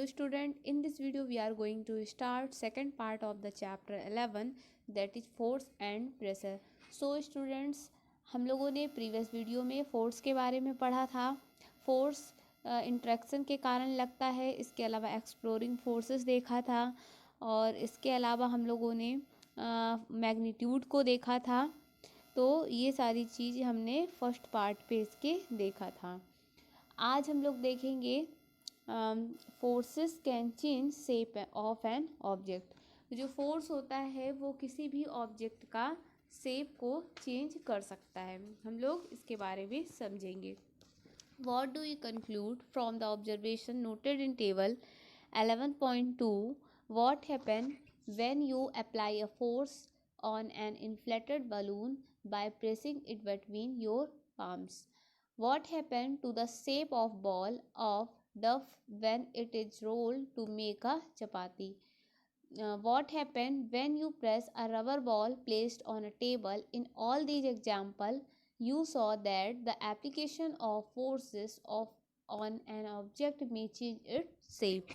student, in this video we are going to start second part of the chapter 11, that is force and pressure. So students, हम लोगों ने previous video में force के बारे में पढ़ा था। फोर्स इंट्रैक्शन के कारण लगता है, इसके अलावा एक्सप्लोरिंग फोर्सेस देखा था, और इसके अलावा हम लोगों ने मैग्नीट्यूड को देखा था। तो ये सारी चीज़ हमने फर्स्ट पार्ट पे इसके देखा था। आज हम लोग देखेंगे forces can change shape of an object. जो फोर्स होता है वो किसी भी ऑब्जेक्ट का शेप को चेंज कर सकता है। हम लोग इसके बारे में समझेंगे। What do you conclude from the observation noted in table 11.2? What happens when you apply a force on an inflated balloon by pressing it between your palms? What happened to the shape of ball of duff when it is rolled to make a chapati? What happened when you press a rubber ball placed on a table? In all these examples, you saw that the application of forces on an object may change its shape.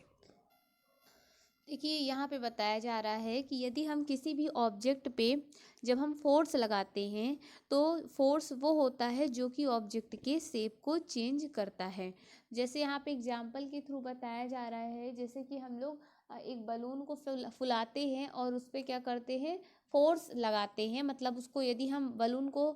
देखिए, यहाँ पे बताया जा रहा है कि यदि हम किसी भी ऑब्जेक्ट पे जब हम फोर्स लगाते हैं तो फोर्स वो होता है जो कि ऑब्जेक्ट के शेप को चेंज करता है। जैसे यहाँ पे एग्जांपल के थ्रू बताया जा रहा है, जैसे कि हम लोग एक बलून को फुलाते हैं और उस पर क्या करते हैं, फोर्स लगाते हैं। मतलब उसको यदि हम बलून को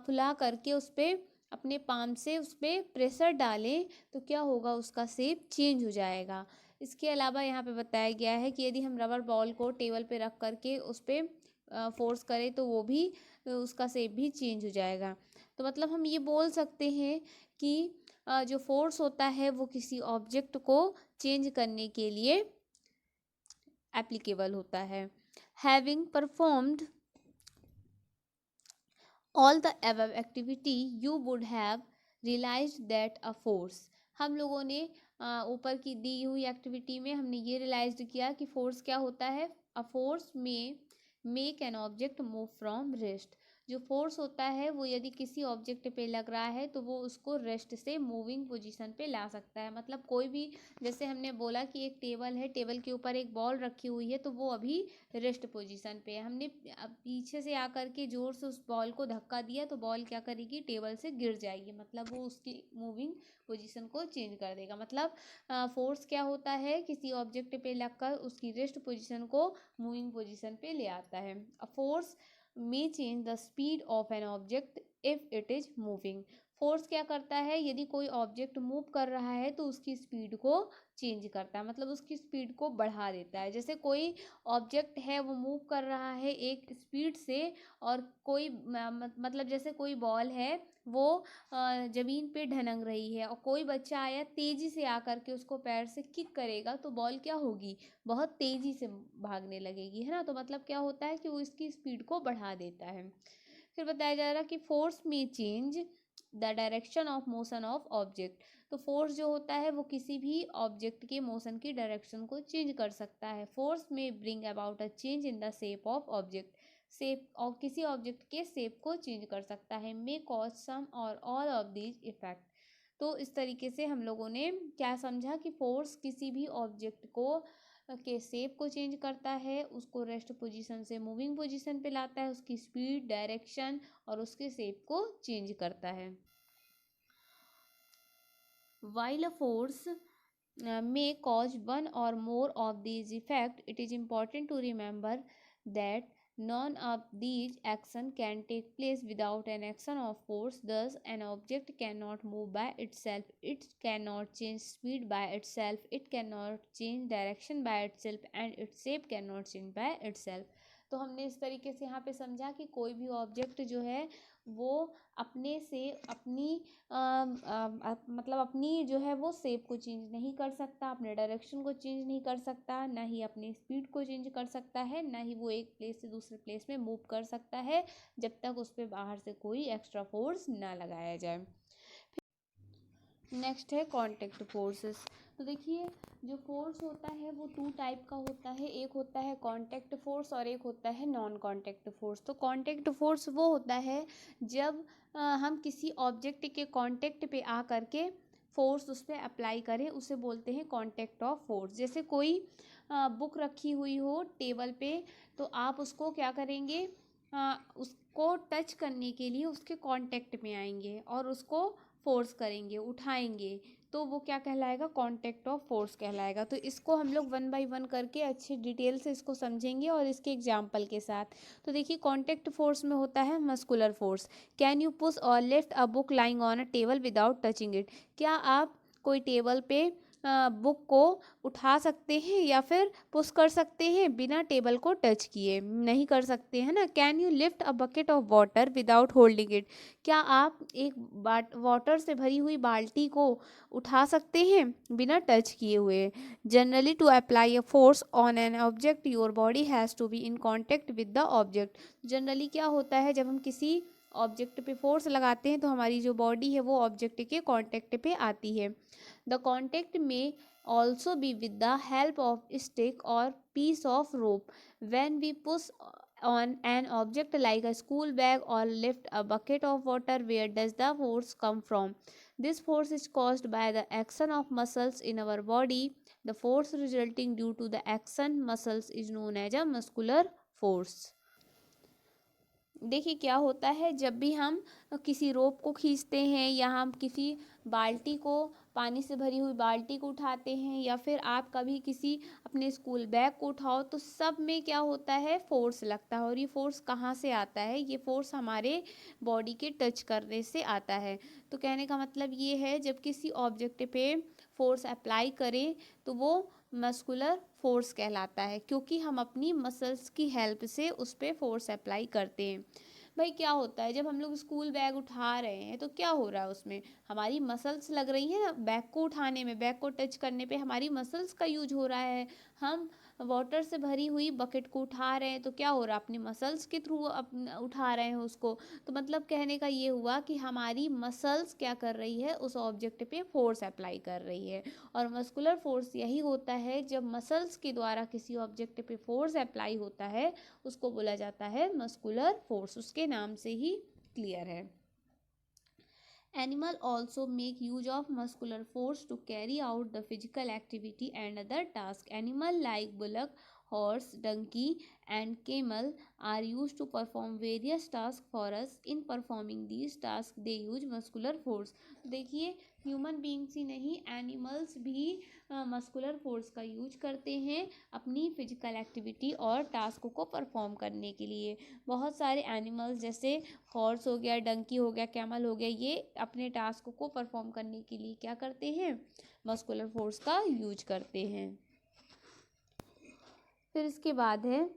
फुला करके उस पर अपने पाम से उस पर प्रेशर डालें तो क्या होगा, उसका शेप चेंज हो जाएगा। इसके अलावा यहाँ पे बताया गया है कि यदि हम रबर बॉल को टेबल पे रख करके उस पर फोर्स करें तो वो भी उसका शेप भी चेंज हो जाएगा। तो मतलब हम ये बोल सकते हैं कि जो फोर्स होता है वो किसी ऑब्जेक्ट को चेंज करने के लिए एप्लीकेबल होता है। Having performed all the above activity you would have realised that a force. हम लोगों ने ऊपर की दी हुई एक्टिविटी में हमने ये रियलाइज किया कि फोर्स क्या होता है। अ फोर्स में make an object move from rest. जो फोर्स होता है वो यदि किसी ऑब्जेक्ट पे लग रहा है तो वो उसको रेस्ट से मूविंग पोजीशन पे ला सकता है। मतलब कोई भी, जैसे हमने बोला कि एक टेबल है, टेबल के ऊपर एक बॉल रखी हुई है तो वो अभी रेस्ट पोजीशन पे है। हमने पीछे से आकर के जोर से उस बॉल को धक्का दिया तो बॉल क्या करेगी, टेबल से गिर जाएगी। मतलब वो उसकी मूविंग पोजीशन को चेंज कर देगा। मतलब फोर्स क्या होता है, किसी ऑब्जेक्ट पे लगकर उसकी रेस्ट पोजीशन को मूविंग पोजीशन पे ले आता है। A force may change the speed of an object if it is moving. Force क्या करता है, यदि कोई ऑब्जेक्ट मूव कर रहा है तो उसकी स्पीड को चेंज करता है, मतलब उसकी स्पीड को बढ़ा देता है। जैसे कोई ऑब्जेक्ट है वो मूव कर रहा है एक स्पीड से, और कोई मतलब जैसे कोई बॉल है वो ज़मीन पे ढनक रही है और कोई बच्चा आया तेज़ी से आकर के उसको पैर से किक करेगा तो बॉल क्या होगी, बहुत तेज़ी से भागने लगेगी, है ना। तो मतलब क्या होता है कि वो इसकी स्पीड को बढ़ा देता है। फिर बताया जा रहा है कि फोर्स में change the direction of motion of object. तो फोर्स जो होता है वो किसी भी ऑब्जेक्ट के मोशन की डायरेक्शन को चेंज कर सकता है। फोर्स में bring about a change in the shape of object. Shape और किसी ऑब्जेक्ट के शेप को चेंज कर सकता है। मे कॉज सम और ऑल ऑफ दीज इफेक्ट। तो इस तरीके से हम लोगों ने क्या समझा कि फोर्स किसी भी ऑब्जेक्ट को के शेप को चेंज करता है, उसको रेस्ट पोजीशन से मूविंग पोजीशन पे लाता है, उसकी स्पीड, डायरेक्शन और उसके शेप को चेंज करता है। While a force may cause one or more of these effects, it is important to remember that none of these actions can take place without an action of force. Thus, an object cannot move by itself, it cannot change speed by itself, it cannot change direction by itself, and its shape cannot change by itself. तो हमने इस तरीके से यहाँ पे समझा कि कोई भी ऑब्जेक्ट जो है वो अपने से अपनी मतलब अपनी जो है वो शेप को चेंज नहीं कर सकता, अपने डायरेक्शन को चेंज नहीं कर सकता, ना ही अपनी स्पीड को चेंज कर सकता है, ना ही वो एक प्लेस से दूसरे प्लेस में मूव कर सकता है जब तक उस पर बाहर से कोई एक्स्ट्रा फोर्स ना लगाया जाए। नेक्स्ट है कॉन्टेक्ट फोर्सेस। तो देखिए, जो फोर्स होता है वो टू टाइप का होता है, एक होता है कॉन्टेक्ट फोर्स और एक होता है नॉन कॉन्टेक्ट फोर्स। तो कॉन्टेक्ट फोर्स वो होता है जब हम किसी ऑब्जेक्ट के कॉन्टेक्ट पे आ करके फोर्स उस पर अप्लाई करें उसे बोलते हैं कांटेक्ट ऑफ फोर्स। जैसे कोई बुक रखी हुई हो टेबल पे, तो आप उसको क्या करेंगे, उसको टच करने के लिए उसके कांटेक्ट में आएंगे और उसको फोर्स करेंगे, उठाएंगे, तो वो क्या कहलाएगा, कांटेक्ट ऑफ फोर्स कहलाएगा। तो इसको हम लोग वन बाय वन करके अच्छी डिटेल से इसको समझेंगे और इसके एग्जाम्पल के साथ। तो देखिए कांटेक्ट फोर्स में होता है muscular force. Can you push or lift a book lying on a table without touching it. क्या आप कोई टेबल पे बुक को उठा सकते हैं या फिर पुश कर सकते हैं बिना टेबल को टच किए? नहीं कर सकते हैं ना। Can you lift a bucket of water without holding it. क्या आप एक वाटर से भरी हुई बाल्टी को उठा सकते हैं बिना टच किए हुए? Generally to apply a force on an object your body has to be in contact with the object. Generally क्या होता है, जब हम किसी ऑब्जेक्ट पे फोर्स लगाते हैं तो हमारी जो बॉडी है वो ऑब्जेक्ट के कांटेक्ट पे आती है। द कांटेक्ट में also be with the help of stick or piece of rope. When we push on an object like a school bag or lift a bucket of water, where does the force come from? This force is caused by the action of muscles in our body. The force resulting due to the action muscles is known as a muscular force. देखिए क्या होता है, जब भी हम किसी रोप को खींचते हैं या हम किसी बाल्टी को, पानी से भरी हुई बाल्टी को उठाते हैं, या फिर आप कभी किसी अपने स्कूल बैग को उठाओ, तो सब में क्या होता है, फोर्स लगता है। और ये फोर्स कहाँ से आता है? ये फोर्स हमारे बॉडी के टच करने से आता है। तो कहने का मतलब ये है, जब किसी ऑब्जेक्ट पे फोर्स अप्लाई करें तो वो मस्कुलर फोर्स कहलाता है, क्योंकि हम अपनी मसल्स की हेल्प से उस पर फोर्स अप्लाई करते हैं। भाई क्या होता है, जब हम लोग स्कूल बैग उठा रहे हैं तो क्या हो रहा है, उसमें हमारी मसल्स लग रही हैं ना। बैग को उठाने में, बैग को टच करने पे हमारी मसल्स का यूज हो रहा है। हम वाटर से भरी हुई बकेट को उठा रहे हैं तो क्या हो रहा है, अपनी मसल्स के थ्रू उठा रहे हैं उसको। तो मतलब कहने का ये हुआ कि हमारी मसल्स क्या कर रही है, उस ऑब्जेक्ट पे फोर्स अप्लाई कर रही है। और मस्कुलर फोर्स यही होता है, जब मसल्स के द्वारा किसी ऑब्जेक्ट पे फोर्स अप्लाई होता है उसको बोला जाता है मस्कुलर फोर्स। उसके नाम से ही क्लियर है। Animal also make use of muscular force to carry out the physical activity and other tasks. Animal like bullock, horse, donkey, and camel are used to perform various tasks for us. In performing these tasks, they use muscular force. देखिए human beings he नहीं, animals भी muscular force का use करते हैं अपनी physical activity और task को perform करने के लिए। बहुत सारे एनिमल्स जैसे हॉर्स हो गया, डंकी हो गया, कैमल हो गया, ये अपने टास्क को परफॉर्म करने के लिए क्या करते हैं, मस्कुलर फोर्स का यूज करते हैं। फिर इसके बाद है,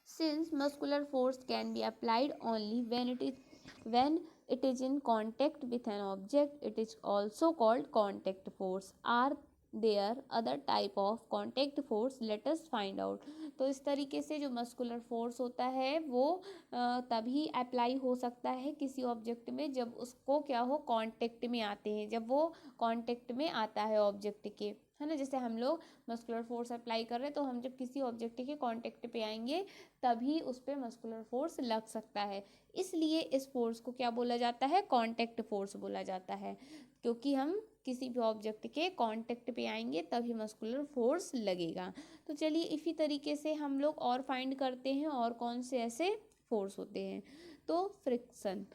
since muscular force can be applied only when it is in contact with an object, it is also called contact force. Are there other type of contact force? Let us find out. तो इस तरीके से जो muscular force होता है वो तभी apply हो सकता है किसी ऑब्जेक्ट में जब उसको क्या हो, कांटेक्ट में आते हैं, जब वो कांटेक्ट में आता है ऑब्जेक्ट के, है ना। जैसे हम लोग मस्कुलर फोर्स अप्लाई कर रहे हैं, तो हम जब किसी ऑब्जेक्ट के कांटेक्ट पे आएंगे तभी उस पर मस्कुलर फोर्स लग सकता है। इसलिए इस फोर्स को क्या बोला जाता है, कांटेक्ट फोर्स बोला जाता है, क्योंकि हम किसी भी ऑब्जेक्ट के कांटेक्ट पे आएंगे तभी मस्कुलर फोर्स लगेगा। तो चलिए इसी तरीके से हम लोग और फाइंड करते हैं और कौन से ऐसे फोर्स होते हैं। तो friction,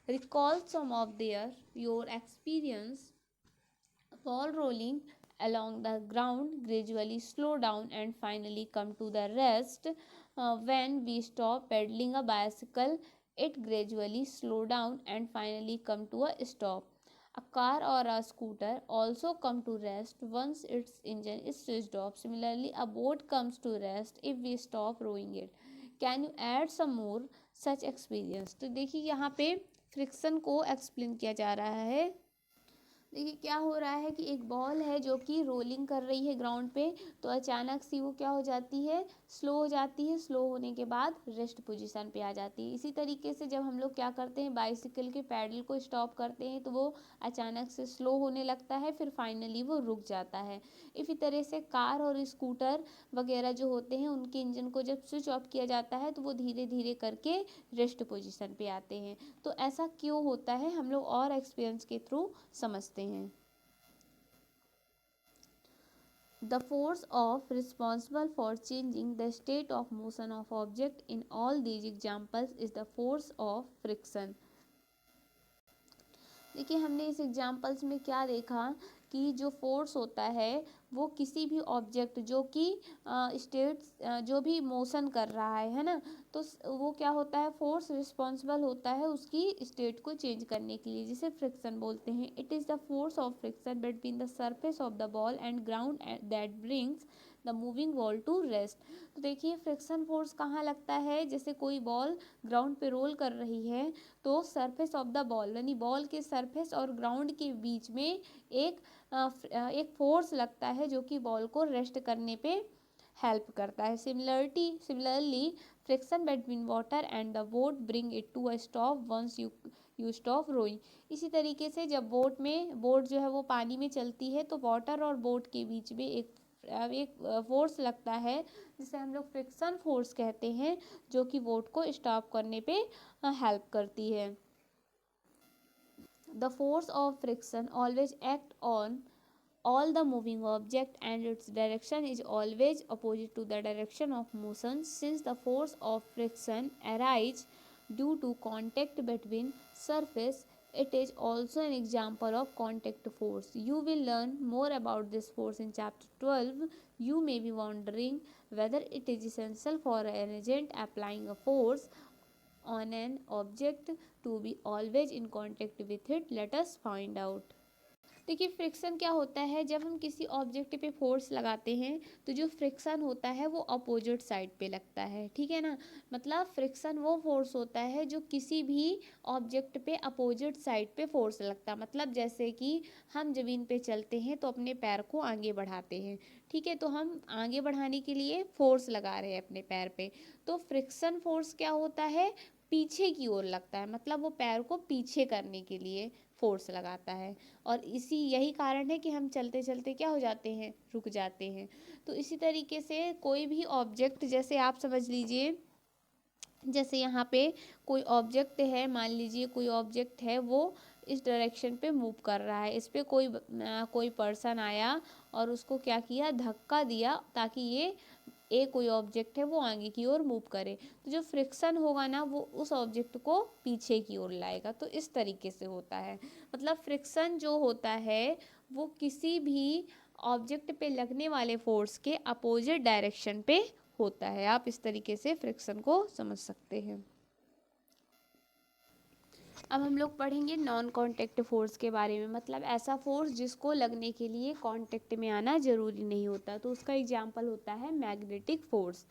recall some of their your experience ball rolling along the ground, gradually slow down and finally come to the rest. When we stop pedaling a bicycle, it gradually slow down and finally come to a stop. A car or a scooter also come to rest once its engine is switched off. Similarly, a boat comes to rest if we stop rowing it. Can you add some more such experience? तो देखिए यहाँ पे friction को explain किया जा रहा है देखिए क्या हो रहा है कि एक बॉल है जो कि रोलिंग कर रही है ग्राउंड पे, तो अचानक से वो क्या हो जाती है, स्लो हो जाती है। स्लो होने के बाद रेस्ट पोजीशन पे आ जाती है। इसी तरीके से जब हम लोग क्या करते हैं, बाइसिकल के पैडल को स्टॉप करते हैं तो वो अचानक से स्लो होने लगता है, फिर फाइनली वो रुक जाता है। इसी तरह से कार और स्कूटर वगैरह जो होते हैं, उनके इंजन को जब स्विच ऑफ किया जाता है तो वो धीरे धीरे करके रेस्ट पोजीशन पे आते हैं। तो ऐसा क्यों होता है, हम लोग और एक्सपीरियंस के थ्रू समझते हैं। The force of responsible for changing the state of motion of object in all these examples is the force of friction। देखिए हमने इस एग्जाम्पल्स में क्या देखा कि जो फोर्स होता है वो किसी भी ऑब्जेक्ट जो कि स्टेट जो भी मोशन कर रहा है ना, तो वो क्या होता है, फोर्स रिस्पॉन्सिबल होता है उसकी स्टेट को चेंज करने के लिए, जिसे फ्रिक्शन बोलते हैं। It is the force of friction between the surface of the ball and ground that brings the moving ball to rest. तो देखिए फ्रिक्शन फोर्स कहाँ लगता है, जैसे कोई बॉल ग्राउंड पे रोल कर रही है तो सरफेस ऑफ द बॉल यानी बॉल के सरफेस और ग्राउंड के बीच में एक फोर्स लगता है जो कि बॉल को रेस्ट करने पे हेल्प करता है। Similarly friction between water and the boat bring it to a stop once you stop rowing. इसी तरीके से जब बोट जो है वो पानी में चलती है तो वाटर और बोट के बीच में एक फोर्स लगता है जिसे हम लोग फ्रिक्शन फोर्स कहते हैं, जो कि बोट को स्टॉप करने पे हेल्प करती है। The force of friction always act on all the moving object and its direction is always opposite to the direction of motion. Since the force of friction arises due to contact between surface, it is also an example of contact force. You will learn more about this force in chapter 12. You may be wondering whether it is essential for an agent applying a force on an object to be always in contact with it. Let us find out। देखिए friction क्या होता है, जब हम किसी object पे force लगाते हैं तो जो फ्रिक्शन होता है वो अपोजिट साइड पे लगता है, ठीक है ना। मतलब फ्रिक्शन वो फोर्स होता है जो किसी भी ऑब्जेक्ट पे अपोजिट साइड पे फोर्स लगता है। मतलब जैसे कि हम ज़मीन पे चलते हैं तो अपने पैर को आगे बढ़ाते हैं, ठीक है, तो हम आगे बढ़ाने के लिए फोर्स लगा रहे हैं अपने पैर पे, तो फ्रिक्शन फोर्स क्या होता है, पीछे की ओर लगता है। मतलब वो पैर को पीछे करने के लिए फोर्स लगाता है, और यही कारण है कि हम चलते चलते क्या हो जाते हैं, रुक जाते हैं। तो इसी तरीके से कोई भी ऑब्जेक्ट, जैसे आप समझ लीजिए, जैसे यहाँ पे कोई ऑब्जेक्ट है, मान लीजिए कोई ऑब्जेक्ट है वो इस डायरेक्शन पे मूव कर रहा है, इस पे कोई पर्सन आया और उसको क्या किया, धक्का दिया ताकि ये कोई ऑब्जेक्ट है वो आगे की ओर मूव करे, तो जो फ्रिक्शन होगा ना वो उस ऑब्जेक्ट को पीछे की ओर लाएगा। तो इस तरीके से होता है। मतलब फ्रिक्शन जो होता है वो किसी भी ऑब्जेक्ट पे लगने वाले फोर्स के अपोजिट डायरेक्शन पे होता है। आप इस तरीके से फ्रिक्शन को समझ सकते हैं। अब हम लोग पढ़ेंगे नॉन कॉन्टेक्ट फोर्स के बारे में। मतलब ऐसा फोर्स जिसको लगने के लिए कॉन्टेक्ट में आना जरूरी नहीं होता। तो उसका एग्जाम्पल होता है magnetic force.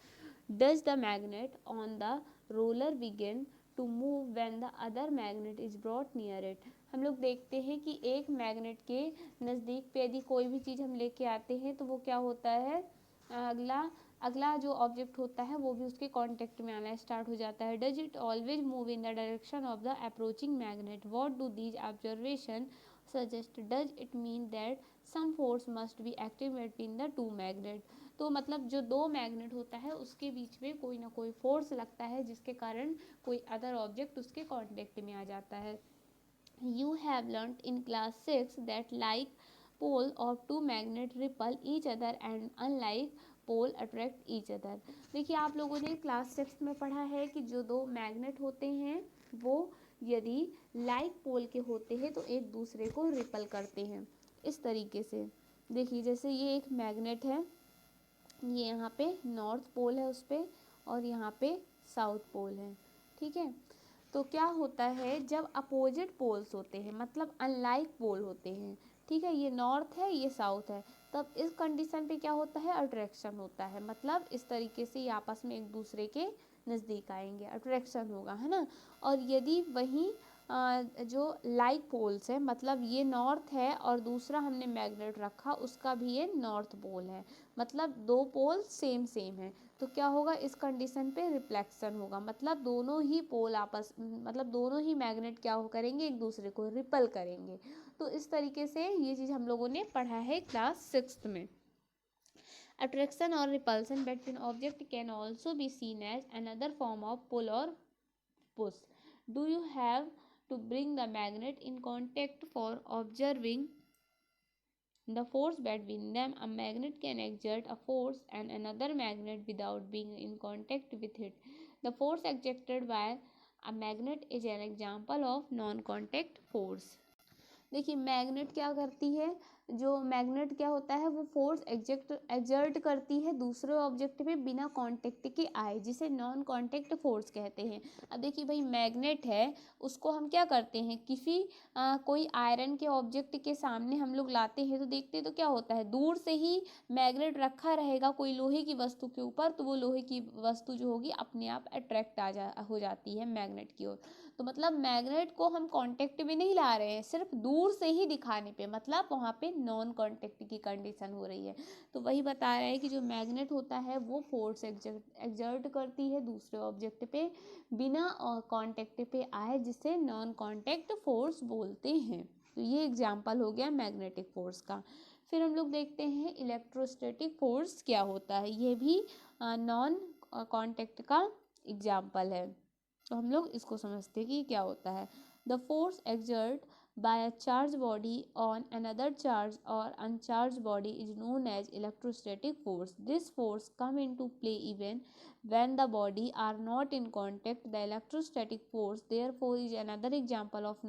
Does the magnet on the roller begin to move when the other magnet is brought near it. हम लोग देखते हैं कि एक मैग्नेट के नज़दीक पे यदि कोई भी चीज़ हम लेके आते हैं तो वो क्या होता है, अगला अगला जो ऑब्जेक्ट होता है वो भी उसके कांटेक्ट में आना स्टार्ट हो जाता है। Does it always move in the direction of the approaching magnet, what do these observation suggest, does it mean that some force must be active between the two magnet. तो मतलब जो दो magnet होता है उसके बीच में कोई ना कोई फोर्स लगता है जिसके कारण कोई अदर ऑब्जेक्ट उसके कांटेक्ट में आ जाता है। You have learnt in class 6 that like pole of two magnet repel each other and unlike pole attract each other। देखिए आप लोगों ने क्लास 6 में पढ़ा है कि जो दो मैग्नेट होते हैं वो यदि लाइक पोल के होते हैं तो एक दूसरे को रिपल करते हैं। इस तरीके से देखिए जैसे ये एक मैग्नेट है, ये यहाँ पे नॉर्थ पोल है उस पर, और यहाँ पे साउथ पोल है, ठीक है। तो क्या होता है जब अपोजिट पोल्स होते हैं, मतलब अनलाइक पोल होते हैं, ठीक है, ये नॉर्थ है ये साउथ है, तब इस कंडीशन पे क्या होता है, अट्रैक्शन होता है। मतलब इस तरीके से ये आपस में एक दूसरे के नज़दीक आएंगे, अट्रैक्शन होगा, है ना। और यदि वहीं जो लाइक पोल्स है, मतलब ये नॉर्थ है और दूसरा हमने मैग्नेट रखा उसका भी ये नॉर्थ पोल है, मतलब दो पोल सेम सेम है, तो क्या होगा इस कंडीशन पे रिफ्लेक्शन होगा, मतलब दोनों ही पोल आपस मतलब दोनों ही मैग्नेट क्या हो करेंगे, एक दूसरे को रिपल करेंगे। तो इस तरीके से ये चीज़ हम लोगों ने पढ़ा है क्लास 6 में। Attraction or repulsion between objects can also be seen as another form of pull or push. Do you have to bring the magnet in contact for observing the force between them? A magnet can exert a force on another magnet without being in contact with it. The force exerted by a magnet is an example of non-contact force. देखिए magnet क्या करती है, जो magnet क्या होता है वो force exert करती है दूसरे ऑब्जेक्ट पे बिना कांटेक्ट के आए, जिसे नॉन कांटेक्ट फोर्स कहते हैं। अब देखिए भाई मैग्नेट है, उसको हम क्या करते हैं, किसी कोई आयरन के ऑब्जेक्ट के सामने हम लोग लाते हैं तो देखते हैं तो क्या होता है, दूर से ही मैग्नेट रखा रहेगा कोई लोहे की वस्तु के ऊपर, तो वो लोहे की वस्तु जो होगी अपने आप अट्रैक्ट हो जाती है मैग्नेट की ओर। तो मतलब मैग्नेट को हम कांटेक्ट में नहीं ला रहे हैं, सिर्फ दूर से ही दिखाने पे, मतलब वहाँ पे नॉन कांटेक्ट की कंडीशन हो रही है। तो वही बता रहा है कि जो मैग्नेट होता है वो फोर्स एग्जर्ट करती है दूसरे ऑब्जेक्ट पे बिना कांटेक्ट पे आए, जिसे नॉन कांटेक्ट फोर्स बोलते हैं। तो ये एग्जाम्पल हो गया मैग्नेटिक फोर्स का। फिर हम लोग देखते हैं इलेक्ट्रोस्टैटिक फोर्स क्या होता है, ये भी नॉन कांटेक्ट का एग्जाम्पल है। तो हम लोग इसको समझते हैं कि क्या होता है। The force exert by a charge body on another charge or uncharge body is known as electrostatic force. This force come into play even when the body are not in contact. The electrostatic force therefore is another example of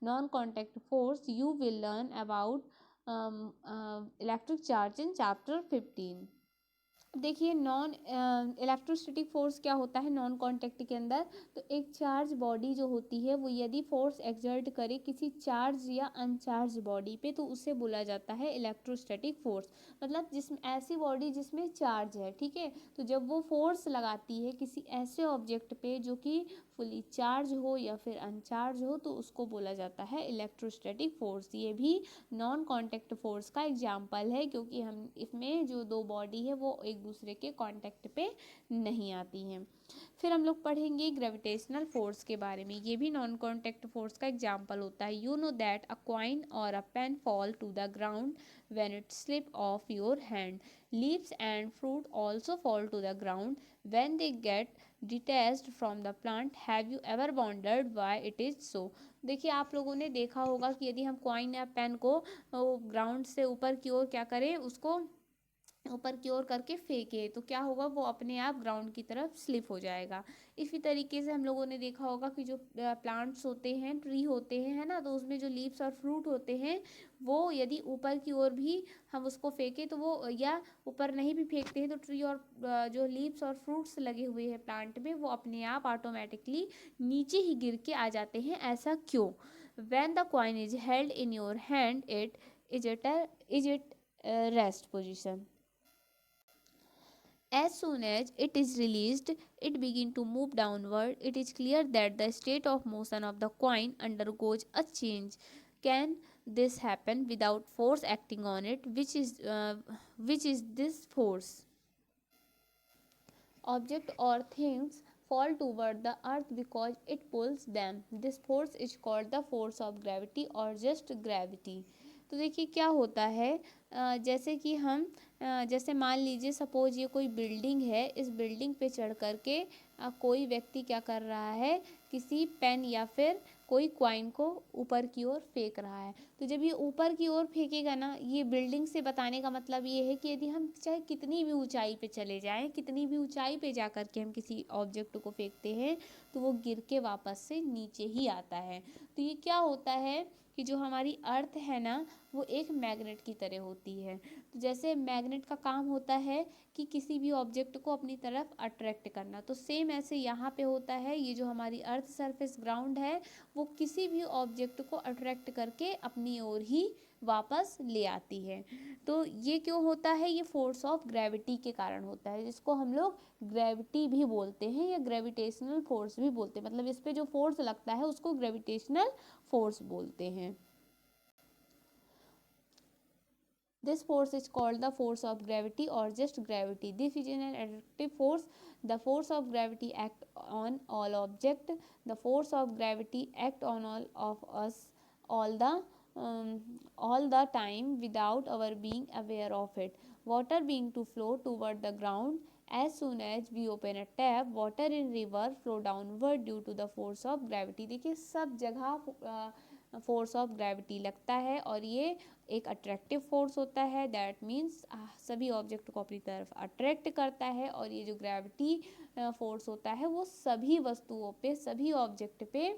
non-contact force. You will learn about electric charge in chapter 15. देखिए non electrostatic force क्या होता है non contact के अंदर, तो एक charge body जो होती है वो यदि फोर्स एक्सर्ट करे किसी चार्ज या अनचार्ज बॉडी पे तो उसे बोला जाता है इलेक्ट्रोस्टैटिक फोर्स। मतलब जिसमें ऐसी बॉडी जिसमें चार्ज है, ठीक है, तो जब वो फोर्स लगाती है किसी ऐसे ऑब्जेक्ट पे जो कि फुली चार्ज हो या फिर अनचार्ज हो तो उसको बोला जाता है इलेक्ट्रोस्टैटिक फोर्स। ये भी नॉन कांटेक्ट फोर्स का एग्जाम्पल है, क्योंकि हम इसमें जो दो बॉडी है वो एक दूसरे के कांटेक्ट पे नहीं आती हैं। फिर हम लोग पढ़ेंगे ग्रेविटेशनल फोर्स के बारे में, ये भी नॉन कांटेक्ट फोर्स का एग्जाम्पल होता है। You know that a coin or a pen fall to the ground when it slip off your hand. Leaves and fruit also fall to the ground when they get detached from the plant. Have you ever wondered why it is so? देखिए आप लोगों ने देखा होगा कि यदि हम coin या पेन को ग्राउंड से ऊपर की ओर क्या करें, उसको ऊपर की ओर करके फेंके तो क्या होगा, वो अपने आप ग्राउंड की तरफ स्लिप हो जाएगा। इसी तरीके से हम लोगों ने देखा होगा कि जो प्लांट्स होते हैं, ट्री होते हैं, है ना, तो उसमें जो लीव्स और फ्रूट होते हैं वो यदि ऊपर की ओर भी हम उसको फेंके तो वो, या ऊपर नहीं भी फेंकते हैं तो ट्री और जो लीव्स और फ्रूट्स लगे हुए हैं प्लांट में वो अपने आप ऑटोमेटिकली नीचे ही गिर के आ जाते हैं। ऐसा क्यों? When the coin is held in your hand is it rest position. As soon as it is released, it begins to move downward. It is clear that the state of motion of the coin undergoes a change. Can this happen without force acting on it? Which is this force? Object or things fall toward the earth because it pulls them. This force is called the force of gravity or just gravity. तो देखिए क्या होता है, जैसे कि हम जैसे मान लीजिए सपोज ये कोई बिल्डिंग है, इस बिल्डिंग पे चढ़ कर के कोई व्यक्ति क्या कर रहा है, किसी पेन या फिर कोई कॉइन को ऊपर की ओर फेंक रहा है। तो जब ये ऊपर की ओर फेंकेगा ना, ये बिल्डिंग से बताने का मतलब ये है कि यदि हम चाहे कितनी भी ऊंचाई पे चले जाएं, कितनी भी ऊंचाई पे जा कर के हम किसी ऑब्जेक्ट को फेंकते हैं तो वो गिर के वापस से नीचे ही आता है। तो ये क्या होता है कि जो हमारी अर्थ है ना वो एक मैग्नेट की तरह होती है। तो जैसे मैग्नेट का काम होता है कि किसी भी ऑब्जेक्ट को अपनी तरफ अट्रैक्ट करना, तो सेम ऐसे यहाँ पे होता है। ये जो हमारी अर्थ सरफेस ग्राउंड है वो किसी भी ऑब्जेक्ट को अट्रैक्ट करके अपनी ओर ही वापस ले आती है। तो ये क्यों होता है? ये फोर्स ऑफ ग्रेविटी के कारण होता है, जिसको हम लोग ग्रेविटी भी बोलते हैं या ग्रेविटेशनल फोर्स भी बोलते हैं। मतलब इस पे जो फोर्स लगता है उसको ग्रेविटेशनल फोर्स बोलते हैं। This force is called the force of gravity or just gravity. This is an attractive force. The force of gravity act on all object. The force of gravity act on all of us all the um, all the time without our being aware of it. Water being to flow toward the ground. As soon as we open a tap, water in river flow downward due to the force of gravity. देखिए सब जगह force of gravity लगता है और ये एक attractive force होता है। दैट मीन्स सभी ऑब्जेक्ट को अपनी तरफ अट्रैक्ट करता है। और ये जो ग्रेविटी फोर्स होता है वो सभी वस्तुओं पे, सभी ऑब्जेक्ट पे,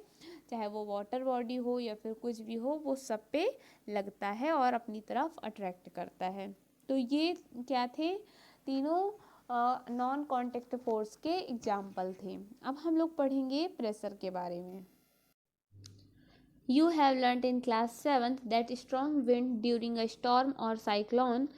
चाहे वो वाटर बॉडी हो या फिर कुछ भी हो, वो सब पे लगता है और अपनी तरफ अट्रैक्ट करता है। तो ये क्या थे? तीनों नॉन कॉन्टेक्ट फोर्स के एग्जाम्पल थे। अब हम लोग पढ़ेंगे प्रेशर के बारे में। You have learnt in class 7th that strong wind during a storm or cyclone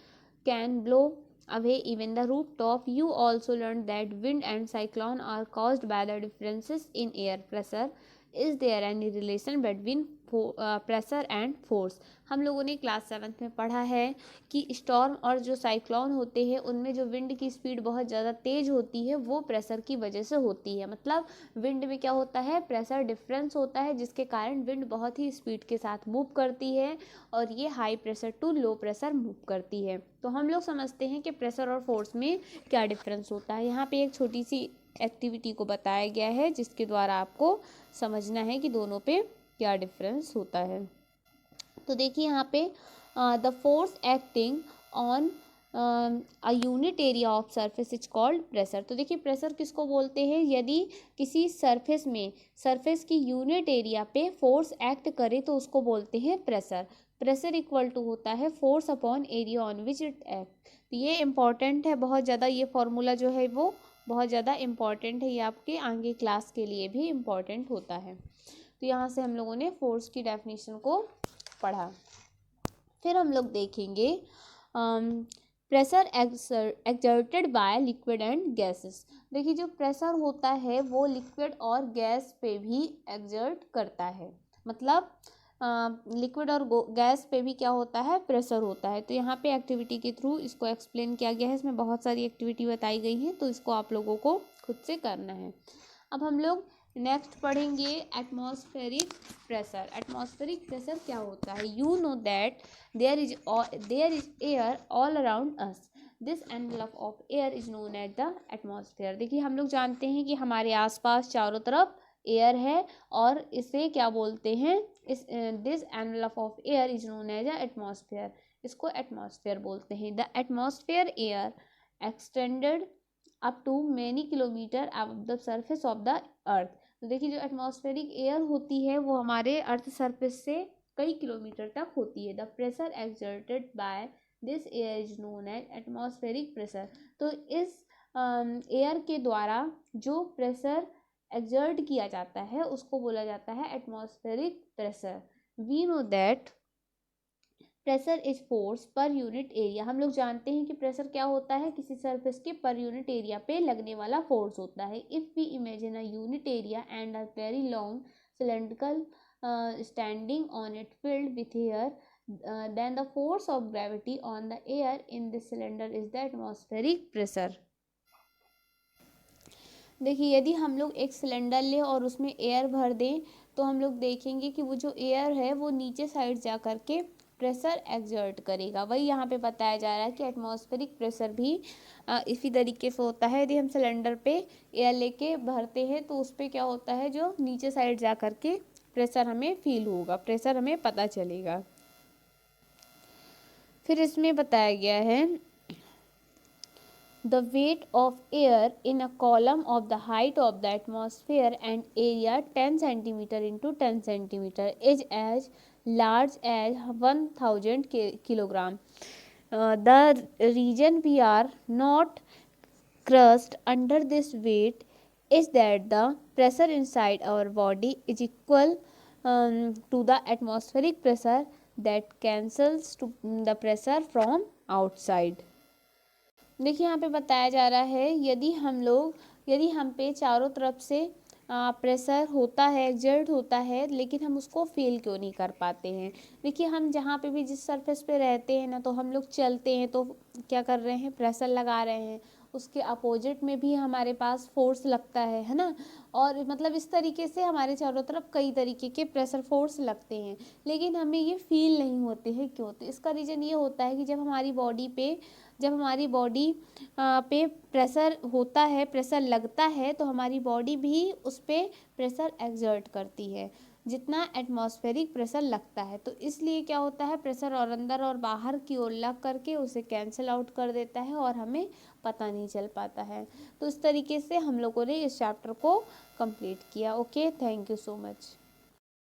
can blow away even the rooftop. You also learned that wind and cyclone are caused by the differences in air pressure. Is there any relation between pressure and force? हम लोगों ने class 7th में पढ़ा है कि storm और जो cyclone होते हैं उनमें जो विंड की स्पीड बहुत ज़्यादा तेज़ होती है वो प्रेशर की वजह से होती है। मतलब विंड में क्या होता है? प्रेशर डिफरेंस होता है, जिसके कारण विंड बहुत ही स्पीड के साथ मूव करती है और ये high pressure to low pressure move करती है। तो हम लोग समझते हैं कि प्रेशर और फोर्स में क्या डिफरेंस होता है। यहाँ पे एक छोटी सी एक्टिविटी को बताया गया है जिसके द्वारा आपको समझना है कि दोनों पे क्या डिफरेंस होता है। तो देखिए यहाँ पे the force acting on a unit area of surface is called pressure. तो देखिए प्रेशर किसको बोलते हैं? यदि किसी सरफेस में, सरफेस की यूनिट एरिया पे फोर्स एक्ट करे तो उसको बोलते हैं प्रेशर। प्रेशर इक्वल टू होता है force upon area on which it act. तो ये इंपॉर्टेंट है बहुत ज़्यादा, ये फॉर्मूला जो है वो बहुत ज़्यादा इम्पॉर्टेंट है, ये आपके आगे क्लास के लिए भी इम्पॉर्टेंट होता है। तो यहाँ से हम लोगों ने फोर्स की डेफिनेशन को पढ़ा। फिर हम लोग देखेंगे pressure exerted by liquid and gases. देखिए जो प्रेशर होता है वो लिक्विड और गैस पे भी एक्सर्ट करता है। मतलब लिक्विड और गैस पे भी क्या होता है? प्रेशर होता है। तो यहाँ पे एक्टिविटी के थ्रू इसको एक्सप्लेन किया गया है। इसमें बहुत सारी एक्टिविटी बताई गई हैं, तो इसको आप लोगों को खुद से करना है। अब हम लोग नेक्स्ट पढ़ेंगे एटमॉस्फेरिक प्रेशर। एटमॉस्फेरिक प्रेशर क्या होता है? You know that there is air all around us. This envelope of air is known as the atmosphere. देखिए हम लोग जानते हैं कि हमारे आसपास चारों तरफ एयर है और इसे क्या बोलते हैं? This envelope of air is known as the atmosphere. इसको एटमॉस्फेयर बोलते हैं। The atmosphere air extended up to many kilometre above the surface of the earth. तो देखिए जो एटमॉस्फेरिक एयर होती है वो हमारे अर्थ सरफेस से कई किलोमीटर तक होती है। The pressure exerted by this air is known as atmospheric pressure. तो इस एयर के द्वारा जो प्रेशर एक्सर्ट किया जाता है उसको बोला जाता है atmospheric pressure. We know that pressure is force per unit area. हम लोग जानते हैं कि प्रेशर क्या होता है? किसी सरफेस के पर यूनिट एरिया पे लगने वाला फोर्स होता है। If we imagine a unit area and a very long cylindrical standing on it filled with air, then the force of gravity on the air in this cylinder is the atmospheric pressure। देखिए यदि हम लोग एक cylinder लें और उसमें air भर दें तो हम लोग देखेंगे कि वो जो एयर है वो नीचे साइड जा कर के प्रेशर एक्सर्ट करेगा। वही यहाँ पे बताया जा रहा है कि एटमॉस्फेरिक प्रेशर भी इसी तरीके से होता है। यदि हम सिलेंडर पे एयर लेके भरते हैं तो उस पर क्या होता है? जो नीचे साइड जा कर के प्रेशर हमें फील होगा, प्रेशर हमें पता चलेगा। फिर इसमें बताया गया है the weight of air in a column of the height of the atmosphere and area 10 centimeter into 10 centimeter is as large as 1000 kilogram. The reason we are not crushed under this weight is that the pressure inside our body is equal to the atmospheric pressure. That cancels to the pressure from outside. देखिए यहाँ पे बताया जा रहा है यदि हम पे चारों तरफ से प्रेशर होता है, एक्सर्ट होता है, लेकिन हम उसको फील क्यों नहीं कर पाते हैं। देखिए हम जहाँ पे भी जिस सरफेस पे रहते हैं ना, तो हम लोग चलते हैं तो क्या कर रहे हैं, प्रेशर लगा रहे हैं। उसके अपोजिट में भी हमारे पास फोर्स लगता है ना। और मतलब इस तरीके से हमारे चारों तरफ कई तरीके के प्रेशर फोर्स लगते हैं, लेकिन हमें ये फील नहीं होते हैं। क्यों? तो इसका रीज़न ये होता है कि जब हमारी बॉडी पे प्रेशर होता है, प्रेशर लगता है, तो हमारी बॉडी भी उस पर प्रेशर एक्सर्ट करती है जितना एटमॉस्फेरिक प्रेशर लगता है। तो इसलिए क्या होता है, प्रेशर और अंदर और बाहर की ओर लग करके उसे कैंसिल आउट कर देता है और हमें पता नहीं चल पाता है। तो इस तरीके से हम लोगों ने इस चैप्टर को कंप्लीट किया। Okay, thank you so much.